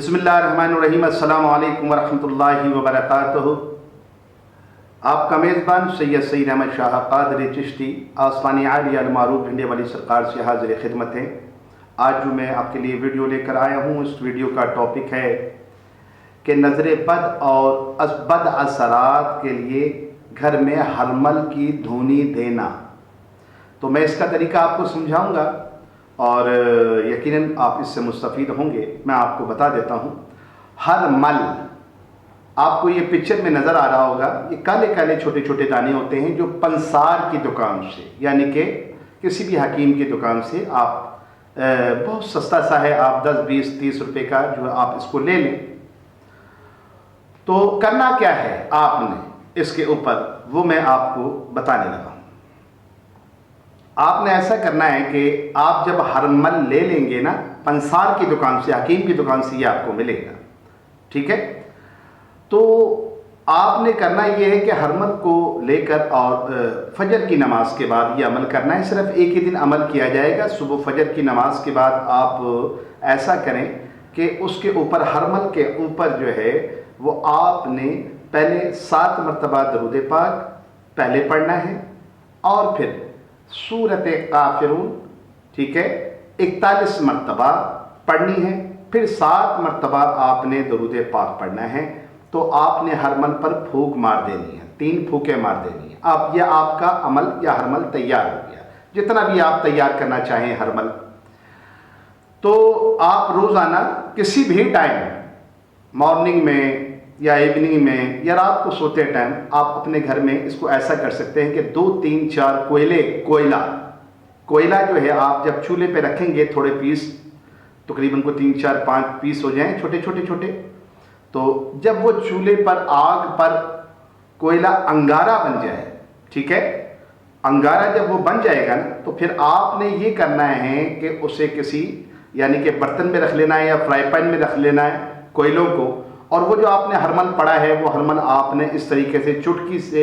बिस्मिल्लाहिर्रहमानिर्रहीम। अस्सलामु अलैकुम वरहमतुल्लाहि वबरकातुहू। आपका मेज़बान सैयद सईद अहमद शाह क़ादरी चिश्ती आसमानी आली अल मारूफ भिंडे वाली सरकार से हाजिर खिदमत है। आज जो मैं आपके लिए वीडियो लेकर आया हूँ, इस वीडियो का टॉपिक है कि नज़र बद और बद असरात के लिए घर में हरमल की धुनी देना। तो मैं इसका तरीका आपको समझाऊंगा और यकीनन आप इससे मुस्तफ़ीद होंगे। मैं आपको बता देता हूँ। हरमल, आपको ये पिक्चर में नज़र आ रहा होगा, ये काले काले छोटे छोटे दाने होते हैं जो पंसार की दुकान से, यानी कि किसी भी हकीम की दुकान से आप बहुत सस्ता सा है, आप 10, 20, 30 रुपए का जो आप इसको ले लें। तो करना क्या है आपने इसके ऊपर, वो मैं आपको बताने लगा हूँ। आपने ऐसा करना है कि आप जब हरमल ले लेंगे ना पंसार की दुकान से, हकीम की दुकान से ये आपको मिलेगा, ठीक है। तो आपने करना ये है कि हरमल को लेकर और फजर की नमाज के बाद ये अमल करना है। सिर्फ एक ही दिन अमल किया जाएगा, सुबह फजर की नमाज के बाद आप ऐसा करें कि उसके ऊपर, हरमल के ऊपर जो है वो आपने पहले 7 मरतबा दरूद पाक पहले पढ़ना है और फिर सूरत काफिरून, ठीक है, 41 मरतबा पढ़नी है। फिर 7 मरतबा आपने दरूद पाक पढ़ना है। तो आपने हरमल पर फूंक मार देनी है, 3 फूंकें मार देनी है। आप, यह आपका अमल या हरमल तैयार हो गया, जितना भी आप तैयार करना चाहें हरमल। तो आप रोज़ाना किसी भी टाइम, मॉर्निंग में या इवनिंग में या रात को सोते टाइम, आप अपने घर में इसको ऐसा कर सकते हैं कि 2, 3, 4 कोयला जो है आप जब चूल्हे पे रखेंगे, थोड़े पीस तकरीबन को 3, 4, 5 पीस हो जाएं छोटे छोटे छोटे। तो जब वो चूल्हे पर, आग पर कोयला अंगारा बन जाए, ठीक है, अंगारा जब वो बन जाएगा ना, तो फिर आपने ये करना है कि उसे किसी, यानी कि बर्तन में रख लेना है या फ्राई पैन में रख लेना है कोयलों को। और वो जो आपने हरमल पड़ा है, वो हरमल आपने इस तरीके से चुटकी से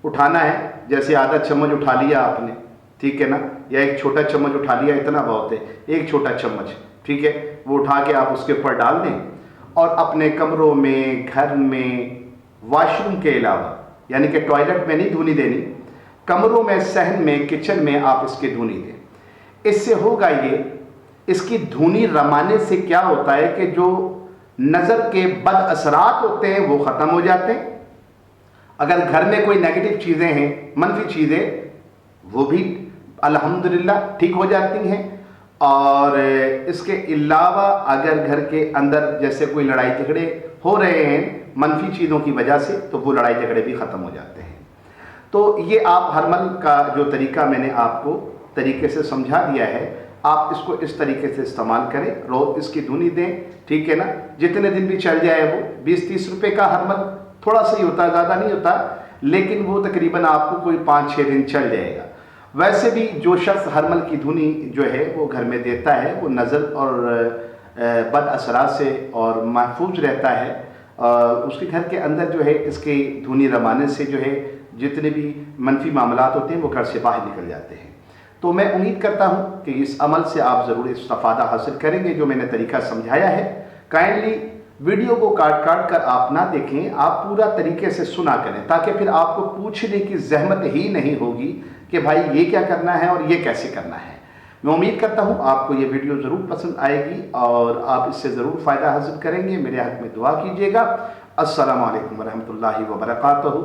उठाना है। जैसे आधा चम्मच उठा लिया आपने, ठीक है ना, या एक छोटा चम्मच उठा लिया, इतना बहुत है, एक छोटा चम्मच, ठीक है, वो उठा के आप उसके ऊपर डाल दें। और अपने कमरों में, घर में, वॉशरूम के अलावा, यानी कि टॉयलेट में नहीं धुनी देनी, कमरों में, सहन में, किचन में आप इसकी धुनी दें। इससे होगा ये, इसकी धुनी रमाने से क्या होता है कि जो नज़र के बद असरात होते हैं वो ख़त्म हो जाते हैं। अगर घर में कोई नेगेटिव चीज़ें हैं, मनफी चीज़ें, वो भी अल्हम्दुलिल्लाह ठीक हो जाती हैं। और इसके अलावा अगर घर के अंदर जैसे कोई लड़ाई झगड़े हो रहे हैं मनफी चीज़ों की वजह से, तो वो लड़ाई झगड़े भी ख़त्म हो जाते हैं। तो ये आप हरमल का जो तरीका मैंने आपको तरीके से समझा दिया है, आप इसको इस तरीके से इस्तेमाल करें, रोज़ इसकी धुनी दें, ठीक है ना। जितने दिन भी चल जाए वो 20-30 रुपए का हरमल, थोड़ा सा ही होता, ज़्यादा नहीं होता, लेकिन वो तकरीबन आपको कोई 5-6 दिन चल जाएगा। वैसे भी जो शख्स हरमल की धुनी जो है वो घर में देता है, वो नज़र और बद असरात से और महफूज रहता है। उसके घर के अंदर जो है इसके धुनी रमाने से जो है जितने भी मनफी मामलात होते हैं वो घर से बाहर निकल जाते हैं। तो मैं उम्मीद करता हूँ कि इस अमल से आप ज़रूर इस्तिफ़ादा हासिल करेंगे जो मैंने तरीका समझाया है। काइंडली वीडियो को काट काट कर आप ना देखें, आप पूरा तरीके से सुना करें, ताकि फिर आपको पूछने की ज़हमत ही नहीं होगी कि भाई ये क्या करना है और ये कैसे करना है। मैं उम्मीद करता हूँ आपको ये वीडियो ज़रूर पसंद आएगी और आप इससे ज़रूर फ़ायदा हासिल करेंगे। मेरे हक़ में दुआ कीजिएगा। अस्सलामु अलैकुम वरहमतुल्लाहि वबरकातुहू।